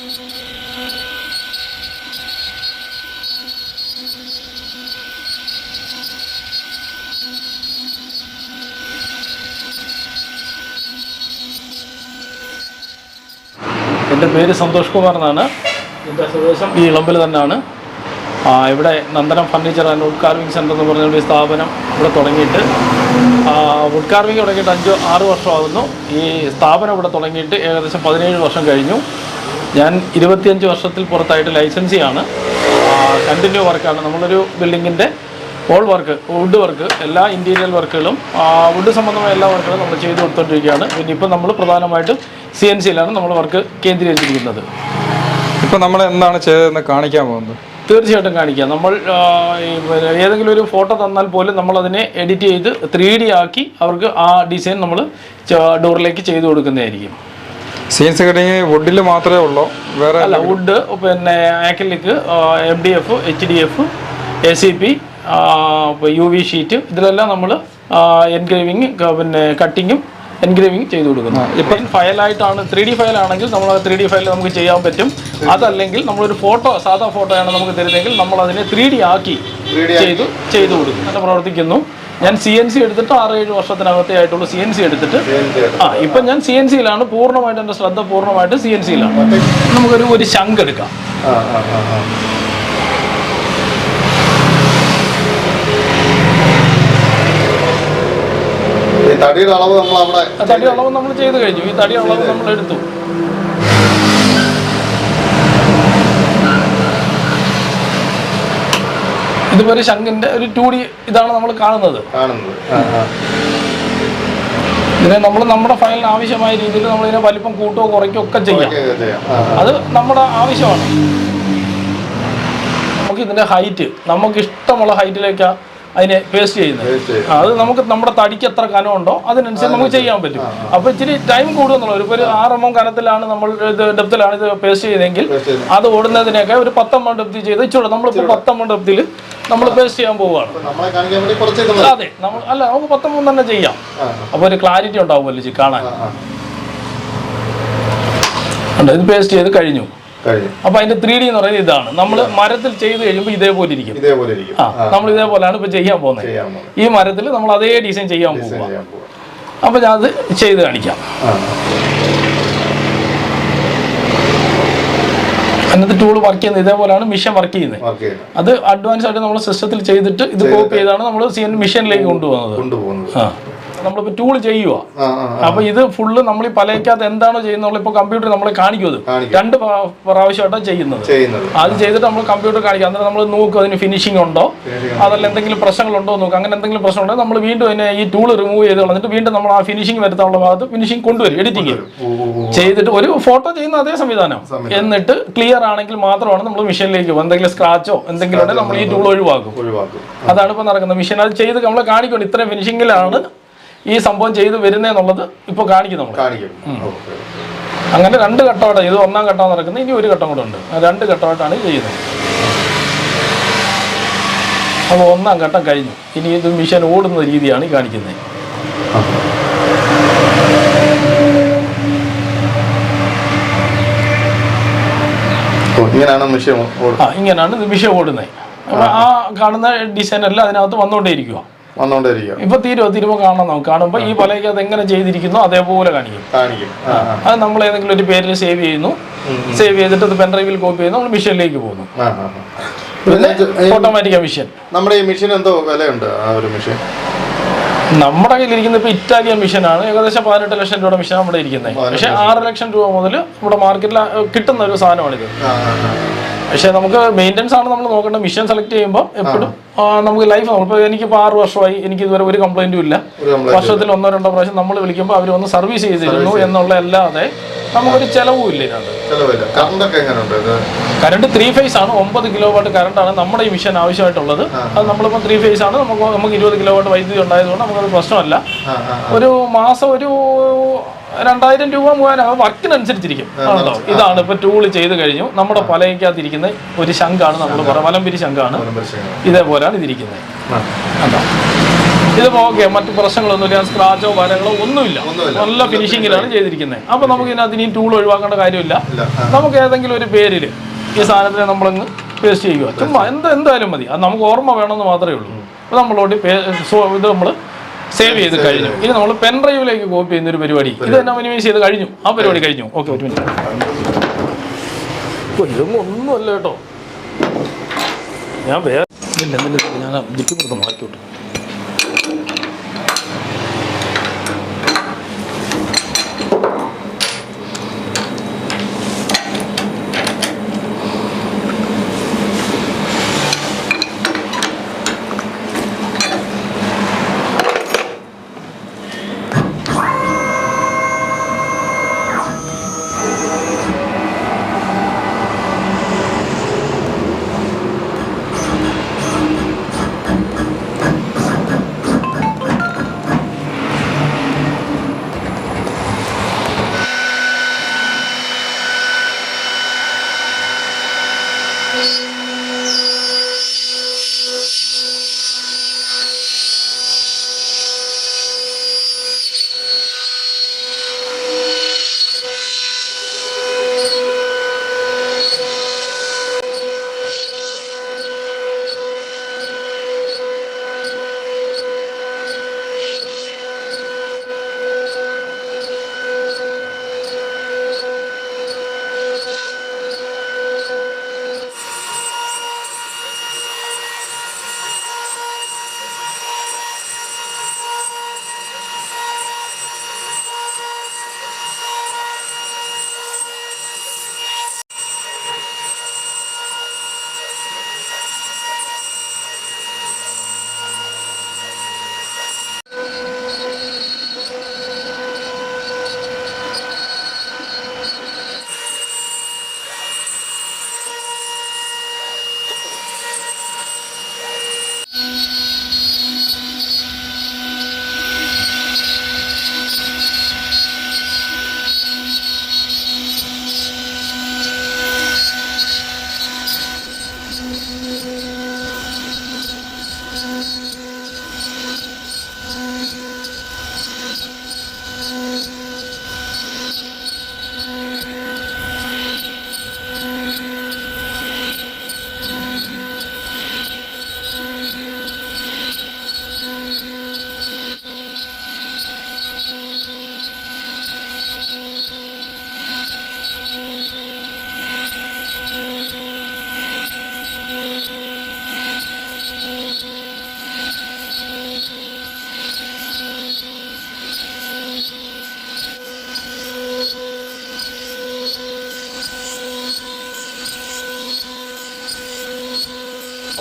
എൻ്റെ പേര് സന്തോഷ് കുമാർ എന്നാണ്. എൻ്റെ സ്വദേശം ഈ ഇളമ്പിൽ തന്നെയാണ്. ഇവിടെ Nandanam furniture and would carving centre എന്ന് പറഞ്ഞൊരു സ്ഥാപനം ഇവിടെ തുടങ്ങിയിട്ട് വുഡ് കാർവിംഗ് തുടങ്ങിയിട്ട് 5-6 വർഷമാകുന്നു. ഈ സ്ഥാപനം ഇവിടെ തുടങ്ങിയിട്ട് ഏകദേശം 17 വർഷം കഴിഞ്ഞു. ഞാൻ 25 വർഷത്തിൽ പുറത്തായിട്ട് ലൈസൻസിയാണ്. കണ്ടിന്യൂ വർക്കാണ്. നമ്മളൊരു ബിൽഡിങ്ങിൻ്റെ ഓൾ വർക്ക്, വുഡ് വർക്ക്, എല്ലാ ഇൻറ്റീരിയൽ വർക്കുകളും വുഡ് സംബന്ധമായ എല്ലാ വർക്കുകളും നമ്മൾ ചെയ്തു കൊടുത്തുകൊണ്ടിരിക്കുകയാണ്. പിന്നെ ഇപ്പോൾ നമ്മൾ പ്രധാനമായിട്ടും CNCയിലാണ് നമ്മൾ വർക്ക് കേന്ദ്രീകരിച്ചിരിക്കുന്നത്. ഇപ്പോൾ നമ്മൾ എന്താണ് ചെയ്തതെന്ന് കാണിക്കാൻ പോകുന്നത്? തീർച്ചയായിട്ടും കാണിക്കാം. നമ്മൾ ഏതെങ്കിലും ഒരു ഫോട്ടോ തന്നാൽ പോലും നമ്മളതിനെ എഡിറ്റ് ചെയ്ത് 3D ആക്കി അവർക്ക് ആ ഡിസൈൻ നമ്മൾ ഡോറിലേക്ക് ചെയ്തു കൊടുക്കുന്നതായിരിക്കും. CNC കട്ടിങ് വുഡിൽ മാത്രമേ ഉള്ളൂ? വേറെ അല്ല, വുഡ്, പിന്നെ acrylic, MDF, HDF, ACP, UV sheet, ഇതിലെല്ലാം നമ്മൾ എൻഗ്രേവിങ്, പിന്നെ കട്ടിങ്ങും എൻഗ്രേവിങ് ചെയ്തു കൊടുക്കുന്നു. ഇപ്പം ഫയലായിട്ടാണ് 3D ഫയലാണെങ്കിൽ നമ്മൾ 3D ഫയൽ നമുക്ക് ചെയ്യാൻ പറ്റും. അതല്ലെങ്കിൽ നമ്മളൊരു ഫോട്ടോ, സാധാ ഫോട്ടോയാണ് നമുക്ക് തരുന്നതെങ്കിൽ നമ്മൾ അതിനെ 3D ആക്കി ചെയ്തു കൊടുക്കും. അങ്ങനെ പ്രവർത്തിക്കുന്നു. ഞാൻ CNC എടുത്തിട്ട് 6-7 വർഷത്തിനകത്തേ ആയിട്ടുള്ളൂ CNC എടുത്തിട്ട്. ഇപ്പം ഞാൻ CNCയിലാണ് പൂർണ്ണമായിട്ട്, എൻ്റെ ശ്രദ്ധ പൂർണ്ണമായിട്ട് CNCയിലാണ്. നമുക്കൊരു ശംഖ് എടുക്കാം. തടിയുടെ അളവ് നമ്മൾ ചെയ്ത് കഴിഞ്ഞു. ഈ തടി അളവ് നമ്മൾ എടുത്തു. ഇതിപ്പോ ഒരു ശംഖിന്റെ ഒരു 2D ഇതാണ് നമ്മൾ കാണുന്നത്. ഇതിനെ നമ്മൾ നമ്മുടെ ഫയലിന് ആവശ്യമായ രീതിയിൽ നമ്മളിതിനെ വലിപ്പം കൂട്ടുകയോ കുറയ്ക്കുകയോ ഒക്കെ ചെയ്യാം. അത് നമ്മുടെ ആവശ്യമാണ്. നമുക്ക് ഇതിന്റെ ഹൈറ്റ് നമുക്ക് ഇഷ്ടമുള്ള ഹൈറ്റിലേക്ക് അതിനെ പേസ്റ്റ് ചെയ്യുന്നത്. അത് നമുക്ക് നമ്മുടെ തടിക്ക് എത്ര കനമുണ്ടോ അതിനനുസരിച്ച് നമുക്ക് ചെയ്യാൻ പറ്റും. അപ്പോൾ ഇച്ചിരി ടൈം കൂടുമെന്നുള്ളൂ. ഒരു 6 mm കനത്തിലാണ് നമ്മൾ ഡെപ്തിലാണ് ഇത് പേസ്റ്റ് ചെയ്തെങ്കിൽ അത് ഓടുന്നതിനൊക്കെ ഒരു 10 mm ഡെപ്തി ചെയ്ത് ഇച്ചോളൂ. നമ്മളിപ്പോൾ 10 mm ഡെപ്തിൽ നമ്മൾ പേസ്റ്റ് ചെയ്യാൻ പോവുകയാണ്. അതെ, നമുക്ക് 10 mm തന്നെ ചെയ്യാം. അപ്പോൾ ഒരു ക്ലാരിറ്റി ഉണ്ടാവുമല്ലോ കാണാൻ. ഇത് പേസ്റ്റ് ചെയ്ത് കഴിഞ്ഞു. അപ്പൊ അതിന്റെ 3D എന്ന് പറയുന്നത് ഇതാണ്. നമ്മൾ മരത്തിൽ ചെയ്ത് കഴിയുമ്പോൾ ഇതേപോലെ ഇരിക്കും. നമ്മൾ ഇതേപോലെയാണ് ഇപ്പൊ ചെയ്യാൻ പോകുന്നത്. ഈ മരത്തിൽ നമ്മൾ അതേ ഡിസൈൻ ചെയ്യാൻ പോകുക. അപ്പൊ ഞാൻ അത് ചെയ്ത് കാണിക്കാം. അതിനകത്ത് ടൂൾ വർക്ക് ചെയ്യുന്നത് ഇതേപോലെയാണ് മിഷൻ വർക്ക് ചെയ്യുന്നത്. അത് അഡ്വാൻസ് ആയിട്ട് നമ്മൾ സിസ്റ്റത്തിൽ ചെയ്തിട്ട് ഇത് കോപ്പി ചെയ്താണ് നമ്മൾ മിഷനിലേക്ക് കൊണ്ടുപോകുന്നത്. നമ്മളിപ്പോൾ ടൂൾ ചെയ്യുക. അപ്പൊ ഇത് ഫുള്ള് നമ്മൾ ഈ പലയ്ക്കകത്ത് എന്താണോ ചെയ്യുന്നത് ഇപ്പോൾ കമ്പ്യൂട്ടർ നമ്മളെ കാണിക്കും. അത് 2 പ്രാവശ്യമായിട്ടാണ് ചെയ്യുന്നത്. അത് ചെയ്തിട്ട് നമ്മൾ കമ്പ്യൂട്ടർ കാണിക്കുക. അന്നേരം നമ്മൾ നോക്കും അതിന് ഫിനിഷിംഗ് ഉണ്ടോ, അതല്ല എന്തെങ്കിലും പ്രശ്നങ്ങളുണ്ടോ നോക്കുക. അങ്ങനെ എന്തെങ്കിലും പ്രശ്നം ഉണ്ടെങ്കിൽ നമ്മൾ വീണ്ടും അതിനെ ഈ ടൂൾ റിമൂവ് ചെയ്ത് കളഞ്ഞിട്ട് വീണ്ടും നമ്മൾ ആ ഫിനിഷിംഗ് വരുത്താനുള്ള ഭാഗത്ത് ഫിനിഷിംഗ് കൊണ്ടുവരും. എഡിറ്റിംഗ് ചെയ്തിട്ട് ഒരു ഫോട്ടോ ചെയ്യുന്ന അതേ സംവിധാനം. എന്നിട്ട് ക്ലിയർ ആണെങ്കിൽ മാത്രമാണ് നമ്മൾ മെഷീനിലേക്ക് പോകും. എന്തെങ്കിലും സ്ക്രാച്ചോ എന്തെങ്കിലും ഉണ്ടെങ്കിൽ നമ്മൾ ഈ ടൂൾ ഒഴിവാക്കും. അതാണ് ഇപ്പോൾ നടക്കുന്നത്. മെഷീൻ അത് ചെയ്ത് നമ്മളെ കാണിക്കണം. ഇത്രയും ഫിനിഷിംഗിലാണ് ഈ സംഭവം ചെയ്ത് വരുന്നതെന്നുള്ളത് ഇപ്പോൾ കാണിക്കും നമ്മൾ. അങ്ങനെ 2 ഘട്ടമായിട്ടാണ് ഇത്. 1ാം ഘട്ടം നടക്കുന്നത്. ഇനി ഒരു ഘട്ടം കൂടെ ഉണ്ട്. 2 ഘട്ടമായിട്ടാണ് ചെയ്യുന്നത്. അപ്പോൾ 1ാം ഘട്ടം കഴിഞ്ഞു. ഇനി ഇത് മിഷൻ ഓടുന്ന രീതിയാണ് ഈ കാണിക്കുന്നത്. ഇങ്ങനെയാണ് ഇത് മിഷൻ ഓടുന്നത്. അപ്പോൾ ആ കാണുന്ന ഡിസൈൻ എല്ലാം അതിനകത്ത് വന്നുകൊണ്ടേയിരിക്കുക. ഇപ്പൊ തീരുമ്പോ കാണാം. നമുക്ക് കാണുമ്പോ ഈ പലയ്ക്ക് അത് എങ്ങനെ ചെയ്തിരിക്കുന്നു അതേപോലെ കാണിക്കും. അത് നമ്മൾ ഏതെങ്കിലും ഒരു പേരിൽ സേവ് ചെയ്യുന്നു. സേവ് ചെയ്തിട്ട് അത് പെൻഡ്രൈവിൽ കോപ്പി ചെയ്യുന്നു. നമ്മൾ മെഷീനിലേക്ക് പോകുന്നു. Automatic machine. നമ്മുടെ ഈ മെഷീൻ എന്തോ വിലയുണ്ട്? നമ്മുടെ കയ്യിലിരിക്കുന്ന ഇപ്പൊ ഇറ്റാലിയൻ മെഷീനാണ്. ഏകദേശം 18 ലക്ഷം രൂപയുടെ മെഷീൻ നമ്മുടെ ഇരിക്കുന്നത്. പക്ഷെ 6 ലക്ഷം രൂപ മുതൽ നമ്മുടെ മാർക്കറ്റിൽ കിട്ടുന്ന ഒരു സാധനമാണിത്. പക്ഷെ നമുക്ക് മെയിൻ്റെനൻസ് ആണ് നമ്മൾ നോക്കേണ്ടത്. മിഷൻ സെലക്ട് ചെയ്യുമ്പോൾ എപ്പോഴും നമുക്ക് ലൈഫ് ഇപ്പോൾ എനിക്കിപ്പോൾ 6 വർഷമായി. എനിക്ക് ഇതുവരെ ഒരു കംപ്ലൈൻറ്റും ഇല്ല. വർഷത്തിൽ 1-2 പ്രാവശ്യം നമ്മൾ വിളിക്കുമ്പോൾ അവർ ഒന്ന് സർവീസ് ചെയ്തിരുന്നു എന്നുള്ള അല്ലാതെ നമുക്കൊരു ചിലവും ഇല്ല ഇതിനകത്ത്. കറണ്ട് 3 phase ആണ്. 9 kW കറണ്ടാണ് നമ്മുടെ ഈ മിഷൻ ആവശ്യമായിട്ടുള്ളത്. അത് നമ്മളിപ്പോൾ 3 phase ആണ്. നമുക്ക് 20 kW വൈദ്യുതി ഉണ്ടായതുകൊണ്ട് നമുക്കത് പ്രശ്നമല്ല. ഒരു മാസം ഒരു 2000 രൂപ 3000 വർക്കിനനുസരിച്ചിരിക്കും. ആണല്ലോ. ഇതാണ് ഇപ്പൊ ടൂൾ ചെയ്ത് കഴിഞ്ഞു. നമ്മുടെ പലയ്ക്കകത്തിരിക്കുന്ന ഒരു ശംഖാണ്. നമ്മൾ വലംപിരി ശംഖാണ്. ഇതേപോലെയാണ് ഇതിരിക്കുന്നത്. അതാ ഇതിപ്പോൾ ഓക്കെ, മറ്റു പ്രശ്നങ്ങളൊന്നുമില്ല, സ്ക്രാച്ചോ വരകളോ ഒന്നുമില്ല, നല്ല ഫിനിഷിങ്ങിലാണ് ചെയ്തിരിക്കുന്നത്. അപ്പോൾ നമുക്ക് ഇതിനകത്ത് ഇനിയും ടൂൾ ഒഴിവാക്കേണ്ട കാര്യമില്ല. നമുക്ക് ഏതെങ്കിലും ഒരു പേരിൽ ഈ സാധനത്തിനെ നമ്മളങ്ങ് പേസ്റ്റ് ചെയ്യുക, ചുമ്മാ എന്തായാലും മതി, അത് നമുക്ക് ഓർമ്മ വേണമെന്ന് മാത്രമേ ഉള്ളൂ. അപ്പോൾ നമ്മളോട് ഇത് നമ്മൾ സേവ് ചെയ്ത് കഴിഞ്ഞു. ഇനി നമ്മൾ പെൻ ഡ്രൈവിലേക്ക് കോപ്പി ചെയ്യുന്നൊരു പരിപാടി, ഇത് തന്നെ മിനിമൈസ് ചെയ്ത് കഴിഞ്ഞു, ആ പരിപാടി കഴിഞ്ഞു. ഓക്കെ, ഒരു മിനിറ്റ്. ഇതൊന്നും ഒന്നുമല്ല കേട്ടോ, ഞാൻ വേറെ ഞാൻ ജിപ്പ് കൊടുത്ത് മാറ്റി വിട്ടു.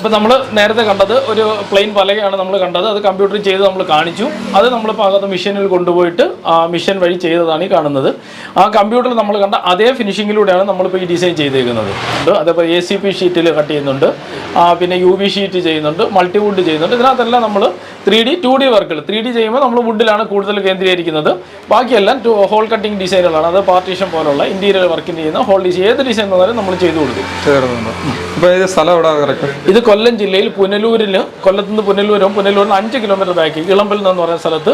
അപ്പോൾ നമ്മൾ നേരത്തെ കണ്ടത് ഒരു പ്ലെയിൻ പലകയാണ് നമ്മൾ കണ്ടത്, അത് കമ്പ്യൂട്ടറിൽ ചെയ്ത് നമ്മൾ കാണിച്ചു. അത് നമ്മളിപ്പോൾ അകത്ത് മെഷീനിൽ കൊണ്ടുപോയിട്ട് ആ മെഷീൻ വഴി ചെയ്തതാണ് ഈ കാണുന്നത്. ആ കമ്പ്യൂട്ടറിൽ നമ്മൾ കണ്ട അതേ ഫിനിഷിങ്ങിലൂടെയാണ് നമ്മളിപ്പോൾ ഈ ഡിസൈൻ ചെയ്തേക്കുന്നത്. അതേപോലെ ACP ഷീറ്റിൽ കട്ട് ചെയ്യുന്നുണ്ട്, പിന്നെ UV ഷീറ്റ് ചെയ്യുന്നുണ്ട്, മൾട്ടിവുഡ് ചെയ്യുന്നുണ്ട്. ഇതിനകത്തെല്ലാം നമ്മൾ 3D 2D വർക്കുകൾ 3D ചെയ്യുമ്പോൾ നമ്മൾ വുഡിലാണ് കൂടുതൽ കേന്ദ്രീകരിക്കുന്നത്. ബാക്കിയെല്ലാം ഹോൾ കട്ടിങ് ഡിസൈനുകളാണ്. അത് പാർട്ടീഷൻ പോലുള്ള ഇന്റീരിയർ വർക്കിന് ചെയ്യുന്ന ഹോൾ ഡിസൈൻ ഏത് ഡിസൈൻ വന്നാലും നമ്മൾ ചെയ്തു കൊടുക്കും. ഇത് കൊല്ലം ജില്ലയിൽ പുനലൂരിൽ, കൊല്ലത്തുനിന്ന് പുനലൂരിന് 5 കിലോമീറ്റർ ബാക്കി ഇളമ്പൽ എന്ന് പറയുന്ന സ്ഥലത്ത്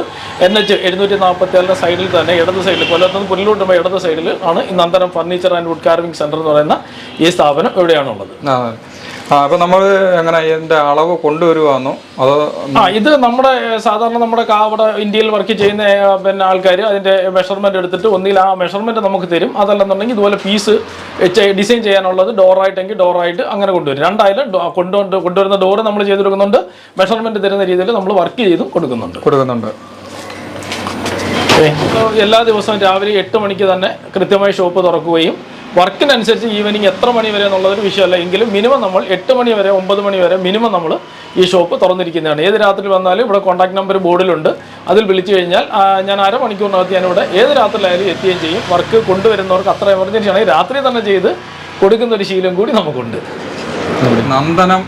NH 747 സൈഡിൽ തന്നെ ഇടത് സൈഡിൽ, കൊല്ലത്തുനിന്ന് പുനലൂർ ഇടത് സൈഡിൽ ആണ് ഈ Nandanam furniture and would carving centre എന്ന് പറയുന്ന ഈ സ്ഥാപനം എവിടെയാണുള്ളത്. അപ്പൊ നമ്മൾ എങ്ങനെ ഇതിന്റെ അളവ് കൊണ്ടുവരുവാന്നോ അതോ? ഇത് നമ്മുടെ സാധാരണ നമ്മുടെ അവിടെ ഇന്ത്യയിൽ വർക്ക് ചെയ്യുന്ന പിന്നെ ആൾക്കാർ അതിന്റെ മെഷർമെന്റ് എടുത്തിട്ട് ഒന്നിൽ ആ മെഷർമെന്റ് നമുക്ക് തരും. അതല്ലെന്നുണ്ടെങ്കിൽ ഇതുപോലെ പീസ് ഡിസൈൻ ചെയ്യാനുള്ളത് ഡോറായിട്ടെങ്കിൽ ഡോറായിട്ട് അങ്ങനെ കൊണ്ടുവരും. രണ്ടായാലും കൊണ്ടുവരുന്ന ഡോറ് നമ്മൾ ചെയ്ത് കൊടുക്കുന്നുണ്ട്, മെഷർമെന്റ് തരുന്ന രീതിയിൽ നമ്മൾ വർക്ക് ചെയ്ത് കൊടുക്കുന്നുണ്ട്. എല്ലാ ദിവസവും രാവിലെ 8 മണിക്ക് തന്നെ കൃത്യമായി ഷോപ്പ് തുറക്കുകയും വർക്കിനനുസരിച്ച് ഈവനിങ് എത്ര മണി വരെ എന്നുള്ളതൊരു വിഷയമല്ല, എങ്കിലും മിനിമം നമ്മൾ 8 മണി വരെ 9 മണി വരെ മിനിമം നമ്മൾ ഈ ഷോപ്പ് തുറന്നിരിക്കുന്നതാണ്. ഏത് രാത്രി വന്നാലും ഇവിടെ കോൺടാക്ട് നമ്പർ ബോർഡിലുണ്ട്, അതിൽ വിളിച്ചു കഴിഞ്ഞാൽ ഞാൻ അരമണിക്കൂറിനകത്ത് ഞാനിവിടെ ഏത് രാത്രിയിലായാലും എത്തുകയും ചെയ്യും. വർക്ക് കൊണ്ടുവരുന്നവർക്ക് അത്ര എമർജൻസി ആണെങ്കിൽ രാത്രി തന്നെ ചെയ്ത് കൊടുക്കുന്ന ഒരു ശീലം കൂടി നമുക്കുണ്ട്. നന്ദനം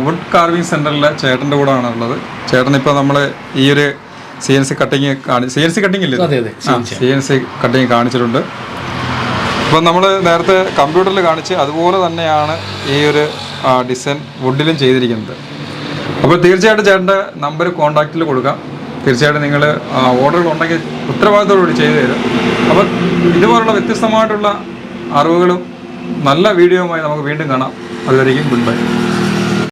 വുഡ് കാർവിംഗ് സെന്ററിലെ ചേട്ടൻ്റെ കൂടെ ആണുള്ളത്. ചേട്ടൻ ഇപ്പോൾ നമ്മൾ ഈ ഒരു CNC കട്ടിങ് CNC കട്ടിങ് ഇല്ലേ? CNC കട്ടിങ് കാണിച്ചിട്ടുണ്ട്. അപ്പം നമ്മൾ നേരത്തെ കമ്പ്യൂട്ടറിൽ കാണിച്ച് അതുപോലെ തന്നെയാണ് ഈ ഒരു ഡിസൈൻ വുഡിലും ചെയ്തിരിക്കുന്നത്. അപ്പോൾ തീർച്ചയായിട്ടും ചേട്ടൻ്റെ നമ്പർ കോൺടാക്റ്റിൽ കൊടുക്കാം. തീർച്ചയായിട്ടും നിങ്ങൾ ഓർഡറുകൾ ഉണ്ടെങ്കിൽ ഉത്തരവാദിത്തോടുകൂടി ചെയ്തു തരും. അപ്പം ഇതുപോലുള്ള വ്യത്യസ്തമായിട്ടുള്ള അറിവുകളും നല്ല വീഡിയോയുമായി നമുക്ക് വീണ്ടും കാണാം. അതുവരെയും ഗുഡ് ബൈ.